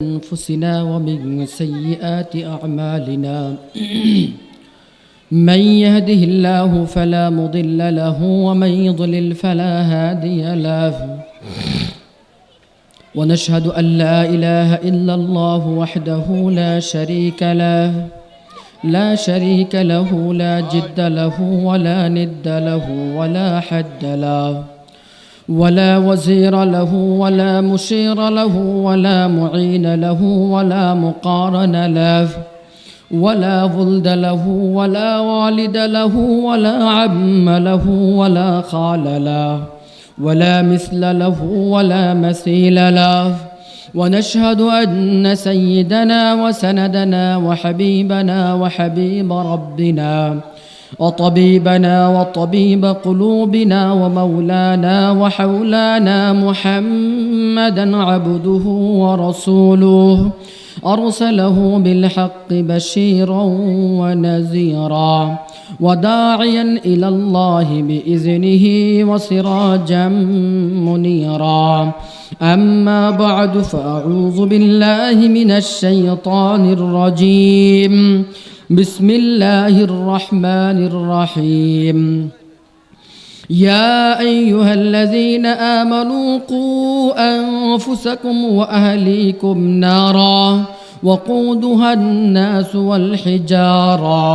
أنفسنا ومن سيئات أعمالنا من يهده الله فلا مضل له ومن يضلل فلا هادي له ونشهد أن لا إله إلا الله وحده لا شريك له لا جد له ولا ند له ولا حد له ولا وزير له ولا مشير له ولا معين له ولا مقارن له ولا ولد له ولا والد له ولا عم له ولا خال له ولا مثل له ولا مثيل له ونشهد أن سيدنا وسندنا وحبيبنا وحبيب ربنا وطبيبنا وطبيب قلوبنا ومولانا وحولانا محمدا عبده ورسوله أرسله بالحق بشيرا ونذيرا وداعيا إلى الله بإذنه وسراجا منيرا أما بعد فأعوذ بالله من الشيطان الرجيم بسم الله الرحمن الرحيم يا أيها الذين آمنوا قوا أنفسكم وأهليكم نارا وقودها الناس والحجارة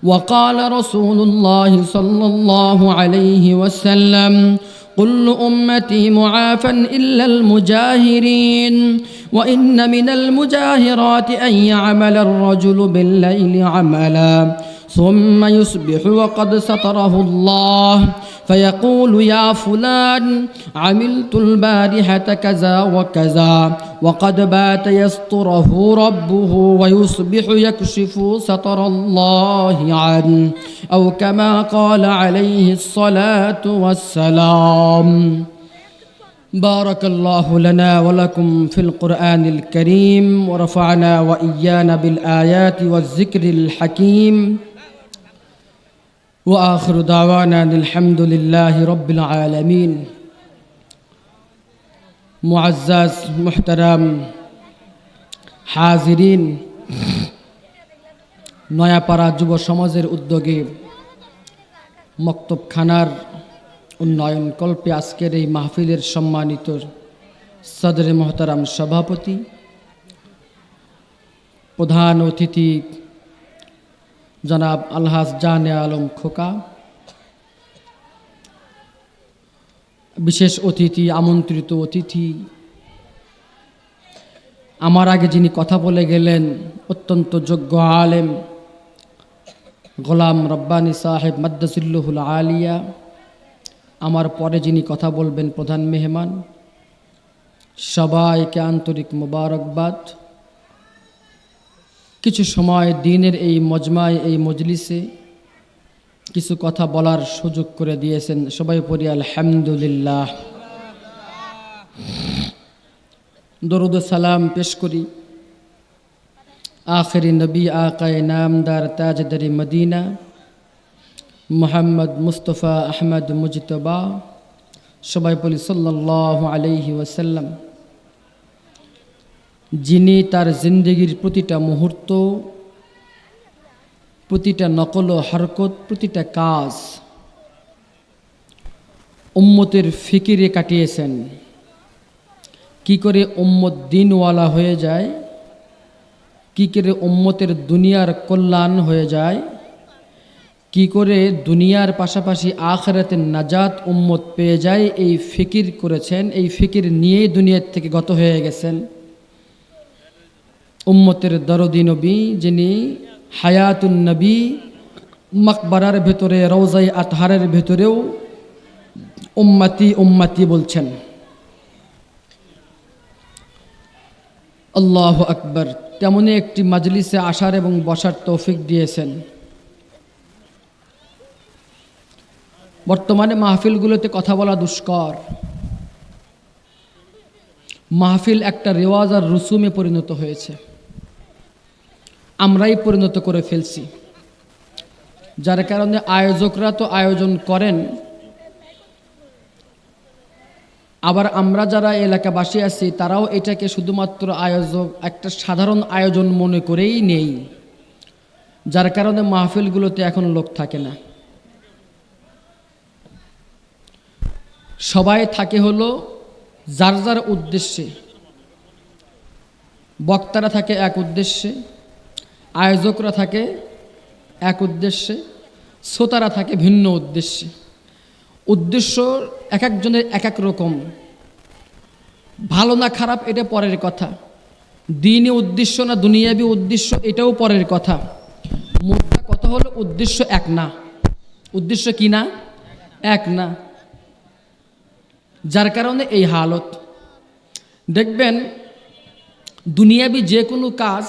وقال رسول الله صلى الله عليه وسلم كل أمتي معافى إلا المجاهرين وإن من المجاهرات أن يعمل الرجل بالليل عملا ثم يصبح وقد ستره الله فيقول يا فلان عملت البارحة كذا وكذا وقد بات يستره ربه ويصبح يكشف ستر الله عنه أو كما قال عليه الصلاة والسلام. بارك الله لنا ولكم في القرآن الكريم ورفعنا وإيانا بالآيات والذكر الحكيم وآخر دعوانا الحمد لله رب العالمين. মুআজ্জাজ মুহতারাম হাজিরিন, নয়াপাড়া যুব সমাজের উদ্যোগে মক্তবখানার উন্নয়ন কল্পে আজকের এই মাহফিলের সম্মানিত সদরে মুহতারাম সভাপতি, প্রধান অতিথি জনাব আলহাজ জানে আলম খোকা, বিশেষ অতিথি, আমন্ত্রিত অতিথি, আমার আগে যিনি কথা বলে গেলেন অত্যন্ত যোগ্য আলেম গোলাম রব্বানী সাহেব মাদ্দাসিল্লুহুল আলিয়া, আমার পরে যিনি কথা বলবেন প্রধান মেহমান, সবাইকে আন্তরিক মোবারকবাদ। কিছু সময় দিনের এই মজমায়, এই মজলিসে কিছু কথা বলার সুযোগ করে দিয়েছেন, সবাই পড়ি আলহামদুলিল্লাহ। দরুদ সালাম পেশ করি আখেরি নবী আকায়ে নামদার তাজদারি মদিনা মুহাম্মদ মুস্তফা আহমদ মুজতবা, সবাই বলি সাল্লাল্লাহু আলাইহি ওয়াসাল্লাম, যিনি তার জিন্দগির প্রতিটা মুহূর্ত, প্রতিটা নকল ও হরকত, প্রতিটা কাজ উম্মতের ফিকিরে কাটিয়েছেন। কি করে উম্মত দিনওয়ালা হয়ে যায়, কি করে উম্মতের দুনিয়ার কল্যাণ হয়ে যায়, কি করে দুনিয়ার পাশাপাশি আখিরাতের নাজাত উম্মত পেয়ে যায়, এই ফিকির করেছেন। এই ফিকির নিয়েই দুনিয়ার থেকে গত হয়ে গেছেন উম্মতের দরদি নবী, যিনি হায়াতুন নবী, মকবরার ভেতরে, রওজায়ে আতহারের ভেতরেও উম্মতি উম্মতি বলছেন। আল্লাহু আকবার। তেমনই একটি মাজলিসে আসার এবং বসার তৌফিক দিয়েছেন। বর্তমানে মাহফিলগুলোতে কথা বলা দুষ্কর। মাহফিল একটা রেওয়াজ আর রুসুমে পরিণত হয়েছে, আমরাই পরিণত করে ফেলছি, যার কারণে আয়োজকরা তো আয়োজন করেন, আবার আমরা যারা এলাকাবাসী আছি তারাও এটাকে শুধুমাত্র আয়োজক, একটা সাধারণ আয়োজন মনে করেই নেই, যার কারণে মাহফিলগুলোতে এখন লোক থাকে না। সবাই থাকে হলো যার যার উদ্দেশ্যে। বক্তারা থাকে এক উদ্দেশ্যে, আয়োজকরা থাকে এক উদ্দেশ্যে, শ্রোতারা থাকে ভিন্ন উদ্দেশ্যে। উদ্দেশ্য এক একজনের এক এক রকম, ভালো না খারাপ এটা পরের কথা, দ্বীনি উদ্দেশ্য না দুনিয়াবি উদ্দেশ্য এটাও পরের কথা। মোদ্দা কথা হলো উদ্দেশ্য এক না। উদ্দেশ্য কি না? এক না। যার কারণে এই হালত। দেখবেন দুনিয়াবি যে কোনো কাজ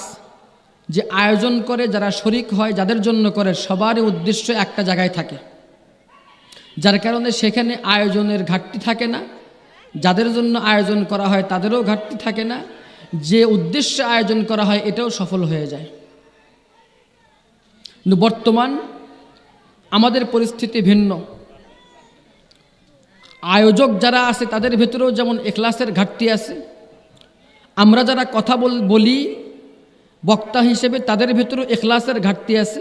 যে আয়োজন করে, যারা শরিক হয়, যাদের জন্য করে, সবারই উদ্দেশ্য একটা জায়গায় থাকে, যার কারণে সেখানে আয়োজনের ঘাটতি থাকে না। যাদের জন্য আয়োজন করা হয় তাদেরও ঘাটতি থাকে না, যে উদ্দেশ্যে আয়োজন করা হয় এটাও সফল হয়ে যায়। কিন্তু বর্তমান আমাদের পরিস্থিতি ভিন্ন। আয়োজক যারা আছে তাদের ভেতরেও যেমন ইখলাসের ঘাটতি আছে, আমরা যারা কথা বলি বক্তা হিসেবে তাদের ভেতরেও ইখলাসের ঘাটতি আছে।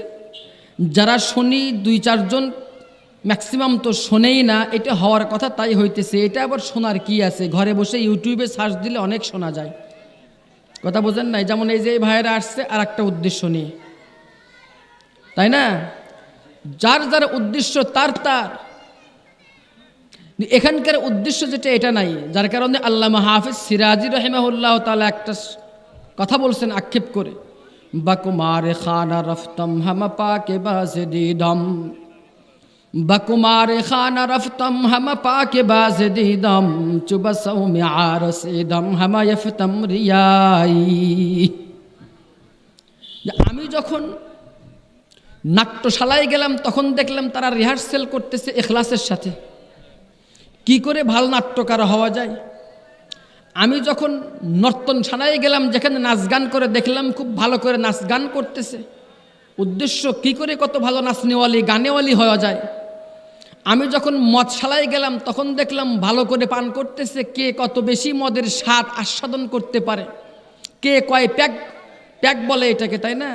যারা শুনি 2-4 জন, ম্যাক্সিমাম তো শোনেই না, এটা হওয়ার কথা তাই হইতেছে। এটা আবার শোনার কি আছে? ঘরে বসে ইউটিউবে সার্চ দিলে অনেক শোনা যায়। কথা বোঝেন নাই? যেমন এই যে এই ভাইয়েরা আসছে আর একটা উদ্দেশ্য নিয়ে, তাই না? যার যার উদ্দেশ্য তার তার, এখানকার উদ্দেশ্য যেটা এটা নাই। যার কারণে আল্লামা হাফিজ সিরাজি রাহিমাহুল্লাহ তাআলা একটা কথা বলছেন আক্ষেপ করে, বাকুমারে খানা রফতম হাম পাকে বাজে দিদম, বাকুমারে খানা রফতম হাম পাকে বাজে দিদম, চুবসৌ মে আরসিদম হাম ইফতম রিয়াই। আমি যখন নাট্যশালায় গেলাম তখন দেখলাম তারা রিহার্সেল করতেছে ইখলাসের সাথে, কি করে ভালো নাট্যকার হওয়া যায়। আমি যখন নর্তনশালায় গেলাম, যেখানে নাচ গান করে, দেখলাম খুব ভালো করে নাচ গান করতেছে। উদ্দেশ্য কি করে কত ভালো নাচনেওয়ালি গানেওয়ালি হওয়া যায়। আমি যখন মদশালায় গেলাম তখন দেখলাম ভালো করে পান করতেছে, কে কত বেশি মদের স্বাদ আস্বাদন করতে পারে, কে কয় প্যাক বলে এটাকে, তাই না?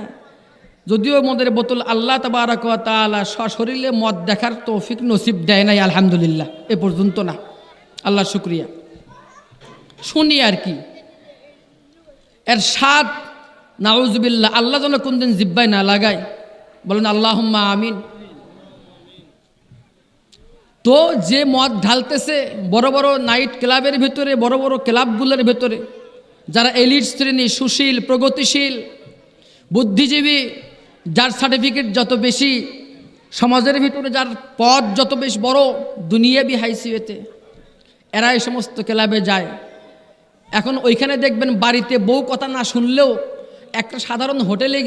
যদিও মদের বোতল আল্লাহ তাবারক ওয়া তাআলা সশরীরে মদ দেখার তৌফিক নসিব দেয় নাই, আলহামদুলিল্লাহ, এ পর্যন্ত না, আল্লাহ শুকরিয়া। শুনি আর কি, এর স্বাদ নাউজুবিল্লাহ, আল্লাহ যেন কোনদিন জিব্বায় না লাগায়, বলেন আল্লাহুম্মা আমিন। তো যে মদ ঢালতেছে বড় বড় নাইট ক্লাবের ভিতরে, বড় বড় ক্লাবগুলোর ভিতরে, যারা এলিট শ্রেণী, সুশীল, প্রগতিশীল, বুদ্ধিজীবী, যার সার্টিফিকেট যত বেশি, সমাজের ভিতরে যার পদ যত বেশি বড়, দুনিয়াবি হাইসিয়েতে, এরা এই সমস্ত ক্লাবে যায়। এখন ওইখানে দেখবেন বাড়িতে বউ কথা না শুনলেও একটা সাধারণ হোটেলে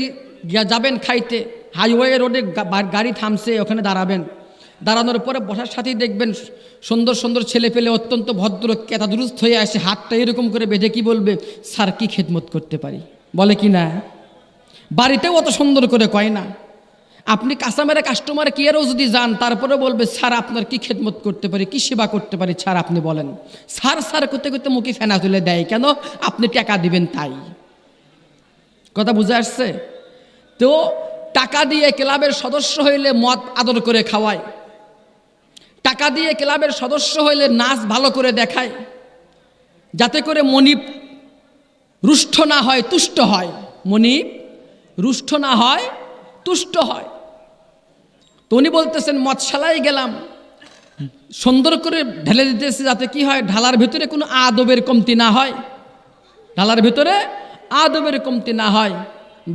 যাবেন খাইতে, হাইওয়ে রোডে গাড়ি থামছে, ওখানে দাঁড়াবেন, দাঁড়ানোর পরে বসার সাথেই দেখবেন সুন্দর সুন্দর ছেলে পেলে অত্যন্ত ভদ্র কেতা দুরুস্ত হয়ে আসে, হাতটা এরকম করে বেঁধে কি বলবে, স্যার কি খেদমত করতে পারি, বলে কি না? বাড়িতেও অত সুন্দর করে কয় না। আপনি কাস্টমারে কেয়ারও যদি যান, তারপরে বলবে স্যার আপনার কি খেদমত করতে পারি, কি সেবা করতে পারি, স্যার আপনি বলেন। স্যার স্যার করতে করতে মুখে ফেনা তুলে দেয়, কেন? আপনি টাকা দিবেন তাই। কথা বুঝে আসছে তো? টাকা দিয়ে ক্লাবের সদস্য হইলে মদ আদর করে খাওয়ায়, টাকা দিয়ে ক্লাবের সদস্য হইলে নাচ ভালো করে দেখায়, যাতে করে মনিব রুষ্ট না হয়, তুষ্ট হয়। মনিব রুষ্ট না হয়, তুষ্ট হয়। তো উনি বলতেছেন মদশালায় গেলাম, সুন্দর করে ঢেলে দিতেছে, যাতে কি হয়, ঢালার ভিতরে কোনো আদবের কমতি না হয়, ঢালার ভিতরে আদবের কমতি না হয়।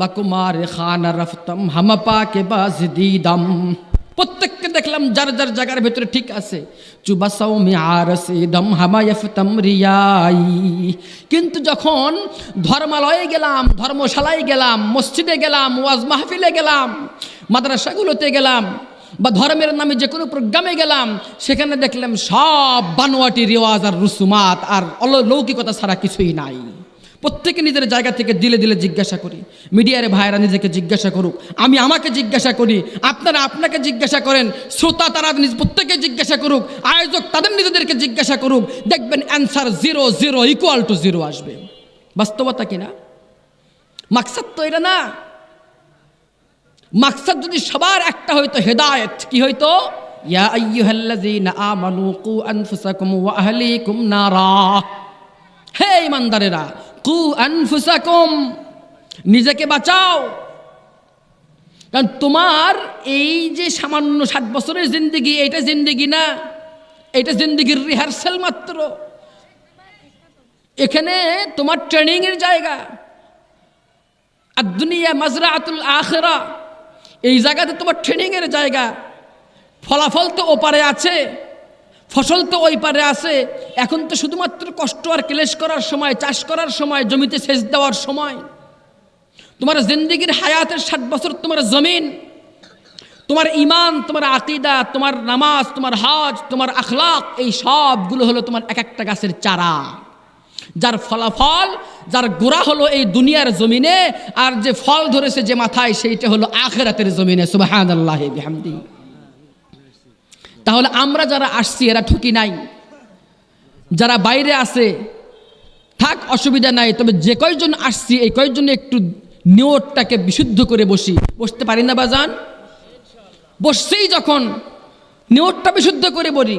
বাকুমার খানা রফতম হাম পাকে বাজদিদম, প্রত্যেককে দেখলাম যার যার জায়গার ভিতরে ঠিক আছে। চুবাসাও মে আরসিদম হামা ইফতম রিয়াই। কিন্তু যখন ধর্মালয়ে গেলাম, ধর্মশালায় গেলাম, মসজিদে গেলাম, ওয়াজ মাহফিলে গেলাম, মাদ্রাসাগুলোতে গেলাম, বা ধর্মের নামে যে কোনো প্রোগ্রামে গেলাম, সেখানে দেখলাম সব বানোয়াটি রেওয়াজ আর রুসুমাত আর অলৌকিকতা ছাড়া কিছুই নাই। প্রত্যেকে নিজের জায়গা থেকে দিলে দিলে জিজ্ঞাসা করি। মিডিয়ার ভাইরা নিজেকে জিজ্ঞাসা করুক, আমি আমাকে জিজ্ঞাসা করি, আপনারা আপনাকে জিজ্ঞাসা করেন, শ্রোতা তারা প্রত্যেকে জিজ্ঞাসা করুক, আয়োজক তাদের নিজেদেরকে জিজ্ঞাসা করুক, দেখবেন অ্যান্সার 0 0 = 0 আসবে। বাস্তবতা কিনা? মাকসাদ তো এটা না। মাকসাদ যদি সবার একটা হইতো, হেদায়েত, কি হইতো? ইয়া আইয়ুহাল্লাযীনা আমানু কু আনফুসাকুম ওয়া আহলিকুম নারা। হে ইমানদারেরা, কু আনফুসাকুম, নিজেকে বাঁচাও। কারণ তোমার এই যে সামান্য 60 বছরের জিন্দেগি, এটা জিন্দেগি না, এটা জিন্দেগির রিহার্সাল মাত্র। এখানে তোমার ট্রেনিংয়ের জায়গা। আর দুনিয়া মাজরাআতুল আখিরা, এই জায়গাতে তোমার ট্রেনিংয়ের জায়গা। ফলাফল তো ওপারে আছে, ফসল তো ওই পারে আছে। এখন তো শুধুমাত্র কষ্ট আর ক্লেশ করার সময়, চাষ করার সময়, জমিতে সেচ দেওয়ার সময়। তোমার জিন্দেগির হায়াতের 60 বছর তোমার জমিন, তোমার ইমান, তোমার আকীদা, তোমার নামাজ, তোমার হজ, তোমার আখলাক, এই সবগুলো হলো তোমার এক একটা গাছের চারা, যার ফলাফল, যার গোড়া হলো এই দুনিয়ার জমিনে, আর যে ফল ধরেছে যে মাথায়, সেইটা হলো আখিরাতের জমিনে। সুবহানাল্লাহি বিহামদি। তাহলে আমরা যারা আসছি এরা ঠকি নাই, যারা বাইরে আছে থাক, অসুবিধা নাই। তবে যে কয়জন আসছি, এই কয়জন একটু নিয়তটাকে বিশুদ্ধ করে বসতে পারি না বাজান? বসছেই যখন নিয়তটা বিশুদ্ধ করে বলি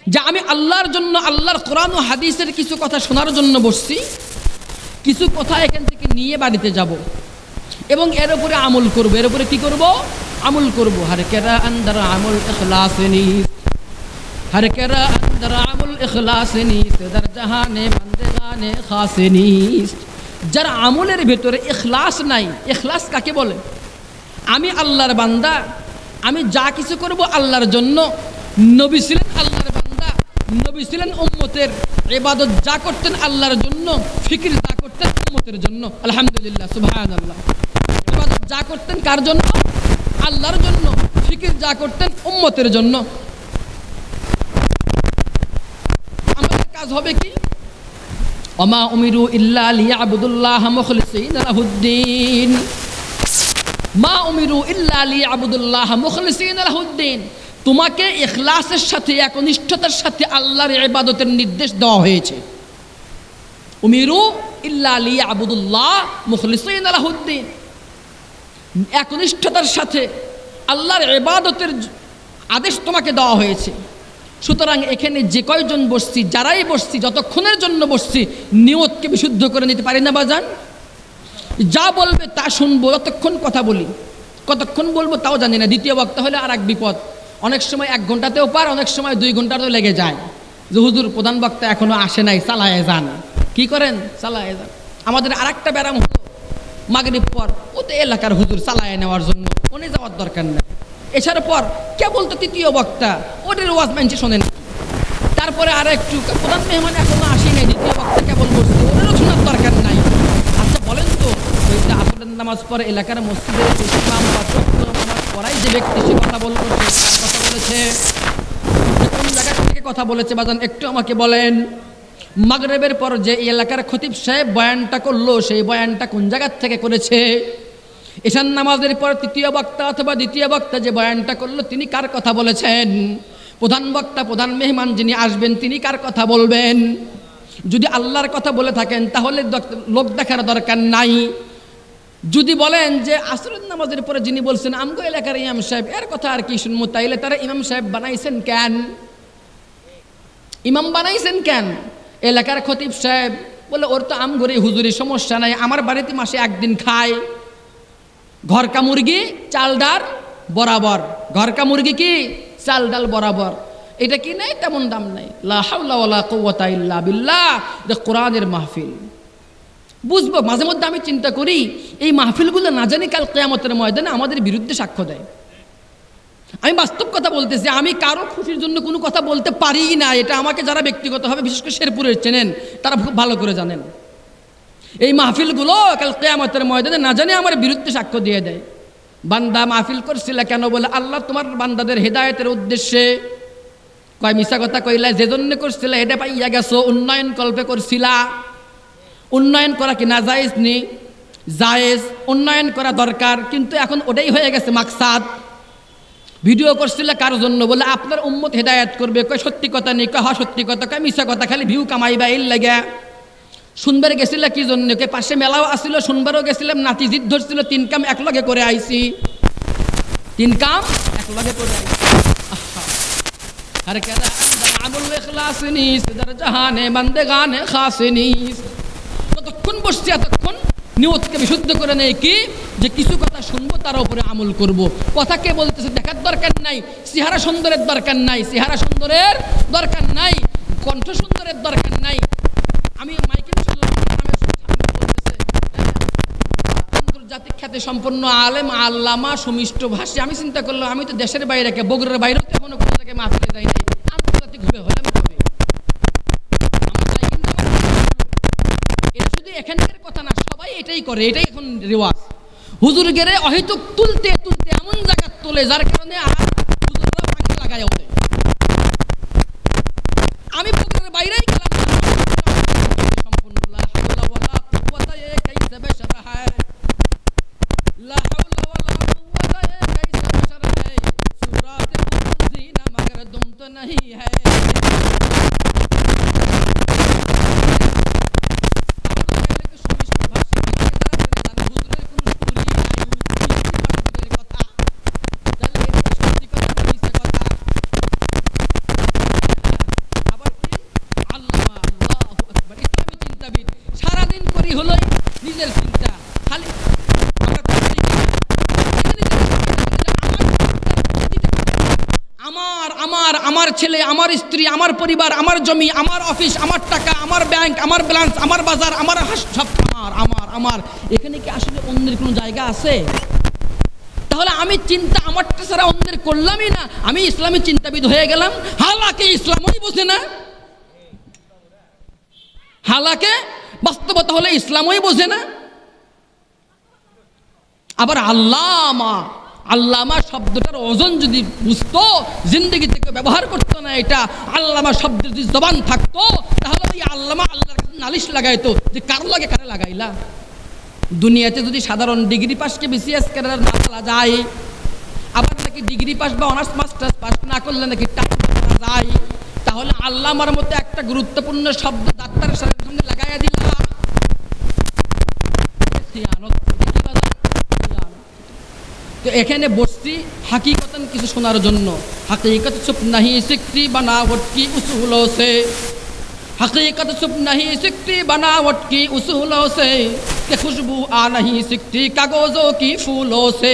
যে আমি আল্লাহর জন্য, আল্লাহর কোরআন ও হাদিসের কিছু কথা শোনার জন্য বসছি, কিছু কথা এখান থেকে নিয়ে বাড়িতে যাব এবং এর উপরে আমল করব। এর উপরে কি করব? আমল করব। হর কেরা আন্দর আমল ইখলাস নিস, হর কেরা আন্দর আমল ইখলাস নিস, দর জাহানে বন্দেগানে খাস নিস। যার আমলের ভেতরে ইখলাস নাই, ইখলাস কাকে বলে? আমি আল্লাহর বান্দা, আমি যা কিছু করব আল্লাহর জন্য। নবী ছিলেন আল্লাহর বান্দা, নবী ছিলেন উম্মতের, ইবাদত যা করতেন আল্লাহর জন্য, ফিকির যা করতেন উম্মতের জন্য। আলহামদুলিল্লাহ, সুবহানাল্লাহ। ইবাদত যা করতেন কার জন্য? আল্লাহর জন্য। ফিকির যা করতেন উম্মতের জন্য। আমাদের কাজ হবে কি? ওমা উমিরু ইল্লা লিয়াবুদুল্লাহ মুখলিসিনা লাহুদ্দিন। মা উমিরু ইল্লা লিয়াবুদুল্লাহ মুখলিসিনা লাহুদ্দিন। তোমাকে ইখলাসের সাথে, একনিষ্ঠতার সাথে আল্লাহর ইবাদতের নির্দেশ দেওয়া হয়েছে। উমিরু ইল্লা লিয়াবুদুল্লাহ মুখলিসিনা লাহুদ্দিন, একনিষ্ঠতার সাথে আল্লাহর ইবাদতের আদেশ তোমাকে দেওয়া হয়েছে। সুতরাং এখানে যে কয়জন বসছি, যারাই বসছি, যতক্ষণের জন্য বসছি, নিয়তকে বিশুদ্ধ করে নিতে পারি না বাজান? যা বলবে তা শুনবো, যতক্ষণ কথা বলি, কতক্ষণ বলবো তাও জানি না। দ্বিতীয় বক্তা হলে আর এক বিপদ, অনেক সময় 1 ঘন্টাতেও পার, অনেক সময় 2 ঘন্টাতেও লেগে যায় যে হুজুর প্রধান বক্তা এখনো আসে নাই, চালায়ে যান। কি করেন? চালায়ে যান। আমাদের আর একটা ব্যারাম হলো মাগরিব পর, ও তো এলাকার হুজুর, চালায়ে নেওয়ার জন্য উনি যাওয়ার দরকার নেই। এছাড়া পর কেবল তো তৃতীয় বক্তা, ওদের ওয়াজ মানছে শোনেন। তারপরে আর একটু প্রধান মেহমান এখনো আসি নাই, দ্বিতীয় বক্তা কেবল বসছে, ওদেরও শোনার দরকার নাই। আচ্ছা বলেন তো, ওই যে আসরের নামাজ পরে এলাকার মসজিদের ইমাম বা নামাজ পড়াই যে ব্যক্তি, সে কথা বলছে, কথা বলেছে, কোন জায়গা থেকে কথা বলেছে বাজান একটু আমাকে বলেন। মাগরিবের পর যে এলাকার খতিব সাহেব বয়ানটা করলো, সেই বয়ানটা কোন জায়গা থেকে করেছে? এশার নামাজের পর তৃতীয় বক্তা অথবা দ্বিতীয় বক্তা যে বয়ানটা করলো, তিনি কার কথা বলেছেন? প্রধান বক্তা, প্রধান মেহমান যিনি আসবেন, তিনি কার কথা বলবেন? যদি আল্লাহর কথা বলে থাকেন তাহলে লোক দেখার দরকার নাই। যদি বলেন যে আসরের নামাজের পরে যিনি বলছেন আমগো এলাকার ইমাম সাহেব, এর কথা আর কি শুনবো, তাইলে তারা ইমাম সাহেব বানাইছেন কেন? ইমাম বানাইছেন কেন? এলাকার খতিব সাহেব বলে ওর তো আমগরে হুজুরি, সমস্যা নাই, আমার বাড়িতে মাসে 1 দিন খায়। ঘরকা মুরগি চাল ডাল বরাবর, ঘরকা মুরগি কি চাল ডাল বরাবর, এটা কি নেই তেমন দাম নাই। লা হাওলা ওয়ালা কুওয়াতা ইল্লা বিল্লাহ। যে কোরআনের মাহফিল বুঝবো। মাঝে মধ্যে আমি চিন্তা করি এই মাহফিলগুলো না জানি কাল কিয়ামতের ময়দানে আমাদের বিরুদ্ধে সাক্ষ্য দেয়। আমি বাস্তব কথা বলতেছি, আমি কারো খুশির জন্য কোনো কথা বলতে পারি না। এটা আমাকে যারা ব্যক্তিগতভাবে, বিশেষ করে শেরপুরের চেনেন, তারা খুব ভালো করে জানেন। এই মাহফিলগুলো কাল কিয়ামতের ময়দানে না জানি আমার বিরুদ্ধে সাক্ষ্য দিয়ে দেয়। বান্দা মাহফিল করছিল কেন? বলে আল্লাহ তোমার বান্দাদের হেদায়েতের উদ্দেশ্যে। কয় মিছা কথা কইলা, যে জন্য করছিলা এটা পাইয়া গেছো, উন্নয়ন কল্পে করছিলা। উন্নয়ন করা কি নাজায়েজ নেই? জায়েজ, উন্নয়ন করা দরকার, কিন্তু এখন ওটাই হয়ে গেছে মাকসাদ। ভিডিও করছিল কার জন্য? বলে আপনার উম্মত হেদায়েত করবে। কয় সত্যি কথা নেই, কয় হ্যাঁ সত্যি কথা, কয় মিছা কথা, খালি ভিউ কামাইবা এর লাগে। শুনবার গেছিল কি জন্য? কে পাশে মেলাও আসছিল, শুনবারও গেছিলাম, নাতি জিদ ধরছিল, 3 কাম একলগে করে আইছি, 3 কাম একলগে করে আইছি। हर कहता आमुल इखलास नीस दर जहाने बंदेगाने खास नीस। ততক্ষণ বসছি, এতক্ষণ নিয়তকে বিশুদ্ধ করে নেই কি যে কিছু কথা শুনবো তার উপরে আমল করব। কথা কে বলতেছে দেখার দরকার নাই, চেহারা সুন্দরের দরকার নাই, চেহারা সুন্দরের দরকার নাই, কণ্ঠ সুন্দরের দরকার নাই। আমি মাইকে আন্তর্জাতিক খ্যাতি সম্পন্ন আলেম আল্লামা সুমিষ্ট ভাষী, আমি চিন্তা করলাম আমি তো দেশের বাইরে, বগুড়ার বাইরেও তো এখনো কোনো জায়গায় মাহফিলে যাই নাই, আন্তর্জাতিক হবে হলাম কবে? এটা শুধু এখানকার কথা না, সবাই এটাই করে, এটাই এখন রেওয়াজ। হুজুর গেরে অহেতুক তুলতে তুলতে এমন জায়গা তোলে যার কারণে আর হুজুররা ভাঙে লাগায় ওঠে। আমি বগুড়ার বাইরেই গেলাম সম্পূর্ণ লা হাওলা ওয়ালা কুওয়াতা কাইসা বাশারা হ্যায়, লা হাওলা ওয়ালা কুওয়াতা কাইসা বাশারা হ্যায়, সুরাতে মুজিনা মগর দুম তো नहीं है। আমার ছেলে, আমার স্ত্রী, আমার পরিবার, আমার জমি, আমার অফিস, আমার টাকা, আমার ব্যাংক, আমার ব্যালেন্স, আমার বাজার, আমার সব আমার আমার আমার। এখানে কি আসলে অন্যের কোনো জায়গা আছে? তাহলে আমি চিন্তা আমারটা ছাড়া অন্যের করলামই না, আমি ইসলামী চিন্তাবিদ হয়ে গেলাম। হালাকে ইসলামই বোঝে না, হালাকে বাস্তবতা হলে ইসলামই বোঝে না। আবার আল্লামা, আল্লামা শব্দটার ওজন যদি বুঝতো, জিন্দগি থেকে ব্যবহার করতো না এটা, আল্লামা শব্দের যদি জবান থাকতো তাহলে ওই আল্লামা আল্লাহর কাছে নালিশ লাগাইতো যে কার লাগে কারে লাগাইলা। দুনিয়াতে যদি সাধারণ ডিগ্রি পাসকে বিসিএস ক্যাডার না বলা যায়, আবার নাকি ডিগ্রি পাস বা অনার্স মাস্টার্স পাস না করলে নাকি টাকা করা যায়, তাহলে আল্লামার মতো একটা গুরুত্বপূর্ণ শব্দ ডাক্তারের সামনে লাগাইয়া দিলা, খিয়ানত। তো এখানে বসছি হাকিকতন কিছু শোনার জন্য। हकीकत छुप नहीं सकती बनावट की उसूलों से, हकीकत छुप नहीं सकती बनावट की उसूलों से, कि खुशबू आ नहीं सकती कागजों की फूलों से।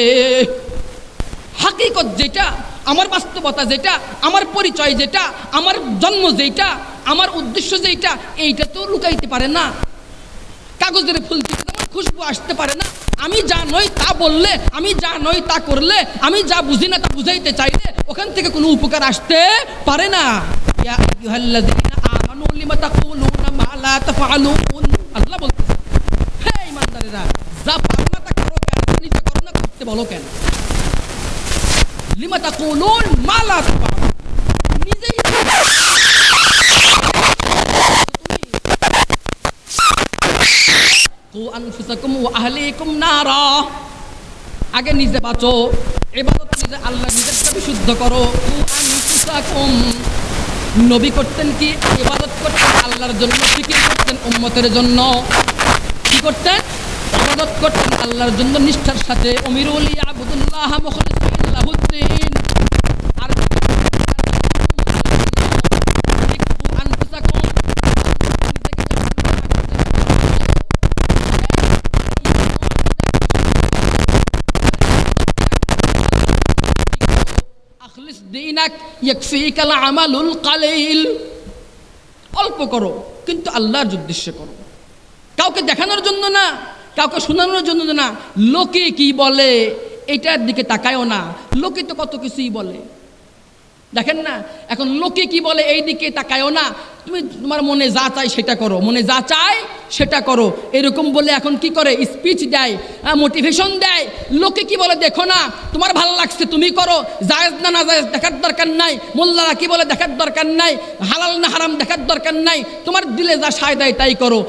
হাকিকত যেটা, আমার বাস্তবতা যেটা, আমার পরিচয় যেটা, আমার জন্ম যেটা, আমার উদ্দেশ্য যেটা, এইটা তো লুকাইতে পারে না। কাগজের ফুল থেকে তেমন খুশবু আসতে পারে না। আমি যা নই তা বললে, আমি যা নই তা করলে, আমি যা বুঝি না তা বুঝাইতে চাইলে ওখান থেকে কোনো উপকার আসতে পারে না। ইয়া আইয়ুহাল্লাযীনা আমানু লিমা তাকুলুনা মা লা তাফআলুন, আল্লাহ বলতেছে হে ঈমানদারেরা, যা পারো না তা করো কেন, নিজে করো না করতে বলো কেন? লিমা তাকুলুন মা লা তাফআলুন, নিজেই কু আনফুসাকুম ওয়া আহলিকুম নারা, আগে নিজে বাঁচো, ইবাদত নিজে আল্লাহ নিজেকে বিশুদ্ধ করো। কু আনফুসাকুম, নবী করতেন কি? ইবাদত করতেন আল্লাহর জন্য, জিকির করতেন উম্মতের জন্য। কি করতেন? ইবাদত করতেন আল্লাহর জন্য নিষ্ঠার সাথে। উমিরুল ইয়াবুদুল্লাহ মুখলিসিন লাহুদ্দিন। আর অল্প করো কিন্তু আল্লাহর উদ্দেশ্যে করো, কাউকে দেখানোর জন্য না, কাউকে শোনানোর জন্য না। লোকে কি বলে এটার দিকে তাকায়ও না, লোকে তো কত কিছুই বলে, দেখেন না এখন লোকে কি বলে এই দিকে তাকায়ও না। তুমি তোমার মনে যা চাই সেটা করো, মনে যা চাই সেটা করো, এরকম বলে এখন কি করে স্পিচ দেয়, মোটিভেশন দেয়। লোকে কি বলে দেখো না, তোমার ভালো লাগছে তুমি করো, জায়েজ না না জায়েজ দেখার দরকার নাই, মোল্লারা কি বলে দেখার দরকার নাই, হালাল না হারাম দেখার দরকার নাই, তোমার দিলে যা সায় দেয় তাই করো।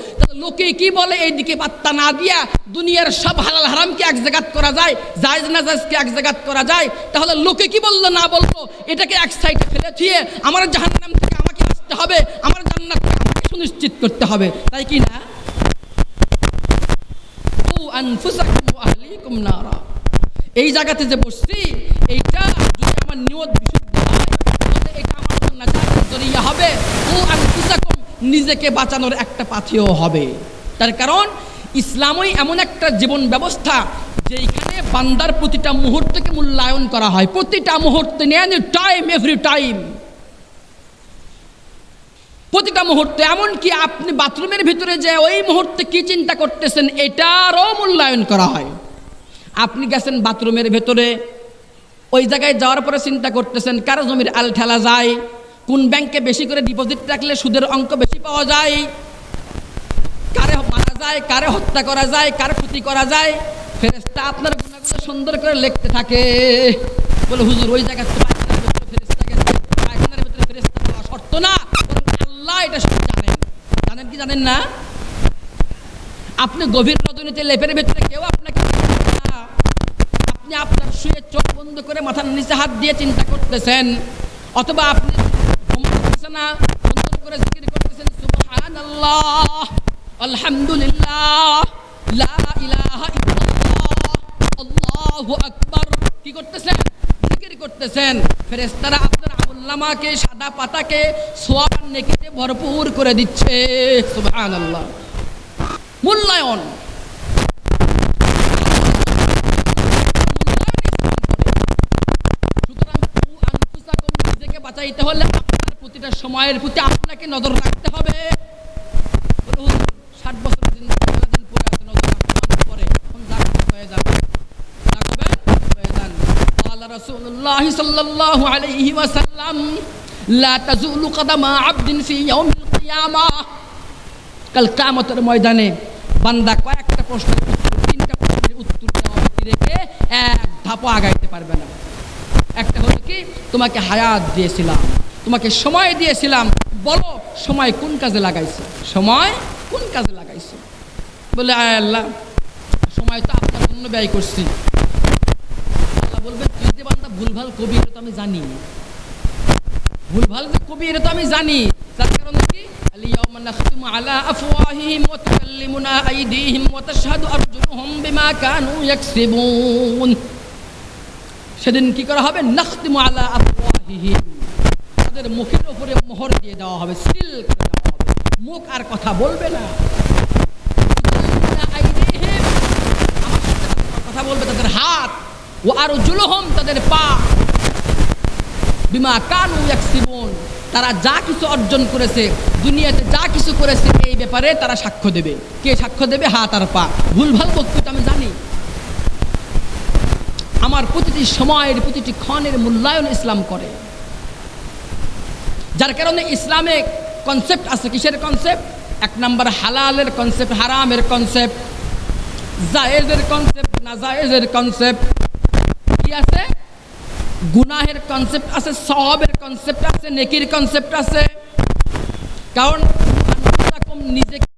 লোকে কি বলে এই দিকে পাত্তা না দিয়া দুনিয়ার সব হালাল হারামকে এক জায়গাত করা যায়, জায়েজ না জায়েজকে এক জায়গাত করা যায়। তাহলে লোকে কি বললো না বললো এটাকে এক সাইডে ফেলে থুয়ে আমার জাহান্নাম থেকে আমাকে বাঁচতে হবে, আমার জান্নাত থেকে আমাকে সুনিশ্চিত করতে হবে, তাই কি না? আনফুসাকুম ওয়া আহলিকুম নারা। এই জায়গাতে যে বসছি এইটা যদি আমার নিয়ত বিশুদ্ধ হয় তাহলে এটা আমার জন্য নাজাতের জরিয়া হবে, ও আনফুসাকুম নিজেকে বাঁচানোর একটা পাথেয় হবে। তার কারণ ইসলামই এমন একটা জীবন ব্যবস্থা যেখানে বান্দার প্রতিটা মুহূর্তকে মূল্যায়ন করা হয়, প্রতিটা মুহূর্তে এনি টাইম এভরি টাইম, প্রতিটা মুহূর্তে। এমনকি আপনি বাথরুমের ভিতরে যে ওই মুহূর্তে কি চিন্তা করতেছেন এটারও মূল্যায়ন করা হয়। আপনি গেছেন বাথরুমের ভেতরে, ওই জায়গায় যাওয়ার পরে চিন্তা করতেছেন কারো জমির আল ঠেলা যায়, কোন ব্যাংকে বেশি করে ডিপোজিট রাখলে সুদের অঙ্ক বেশি পাওয়া যায়, কারে মারা যায়, কারে হত্যা করা যায়, কারে ক্ষতি করা যায়। ফেরেশতা আপনার গুনাহগুলো সুন্দর করে লিখতে থাকে, বলে হুজুর ওই জায়গায় তো পায়খানার ভিতরে ফেরেশতা গেছে, পায়খানার ভিতরে ফেরেশতা পাওয়া শর্ত না, আল্লাহ এটা সব জানেন। জানেন কি জানেন না? আপনি গভীর রজনীতে লেপের ভিতরে কেউ আপনাকে না, আপনি আপনার শুয়ে চোখ বন্ধ করে মাথার নিচে হাত দিয়ে চিন্তা করতেছেন, অথবা আপনি ঘুমাচ্ছেন না, সুন্দর করে জিকির করতেছেন সুবহানাল্লাহ, আলহামদুলিল্লাহ, লা ইলাহা ইল্লাল্লাহ, আল্লাহু আকবার। কি করতেছেন? জিকির করতেছেন। ফেরেশতারা আপনার আমলনামাকে, সাদা পাতাকে সওয়াব আর নেকিতে ভরপুর করে দিচ্ছে। সুবহানাল্লাহ। মূল্যায়ন, সুতরাং নিজেকে বাঁচাইতে হলে আপনার প্রতিটা সময়ের প্রতি আপনাকে নজর রাখতে হবে। 60 বছর দিন পরে আছে, নজর রাখতে পরে এখন জাগ্রত হয়ে যাবে, জাগবেন হয়ে যান। قال رسول الله صلى الله عليه وسلم لا تزول قدم عبد في يوم القيامة। কাল কিয়ামতের ময়দানে বান্দা কয়েকটা প্রশ্নের উত্তর, 3টা প্রশ্নের উত্তর দেওয়া বাকি রেখে এক ধাপও আগাইতে পারবে না। একটা হলো কি, তোমাকে হায়াত দিয়েছিলাম, তোমাকে সময় দিয়েছিলাম, বলো সময় কোন কাজে লাগাইছে, সময় কোন কাজে লাগাইছে? বলে আয় আল্লাহ সময় তো আপনার জন্য ব্যয় করছি। আল্লাহ বলবে তুই যে বান্দা ভুলভাল কবি এটা তো আমি জানি, ভুলভাল যে কবি এটা তো আমি জানি, যার কারণে কি اليوم نختم على أفواههم وتكلمنا أيديهم وتشهد أرجلهم بما كانوا يكسبون। সেদিন কি করা হবে? নাখতিমু আলা আফওয়াহিহিম, তাদের মুখের উপরে মোহর দিয়ে দেওয়া হবে, সিল করে দেওয়া হবে, মুখ আর কথা বলবে না। আইদিহিম, আমার সাথে কথা বলবে তাদের হাত, ও আরজুলুহুম, তাদের পা, বিমা কানু ইয়াকসিবুন, তারা যা কিছু অর্জন করেছে, দুনিয়াতে যা কিছু করেছে এই ব্যাপারে তারা সাক্ষ্য দেবে। কে সাক্ষ্য দেবে? হাত আর পা। ভুলভাল বক্তব্য আমি জানি। আমার প্রতিটি সময়ের প্রতিটি ক্ষণের মূল্যায়ন ইসলাম করে, যার কারণে ইসলামে কনসেপ্ট আছে। কিসের কনসেপ্ট? 1 নম্বর হালালের কনসেপ্ট, হারামের কনসেপ্ট, জায়েজের কনসেপ্ট, নাজায়েজের কনসেপ্ট। কি আছে? গুনাহের কনসেপ্ট আছে, সওয়াবের কনসেপ্ট আছে, নেকির কনসেপ্ট আছে। কারণ নিজেকে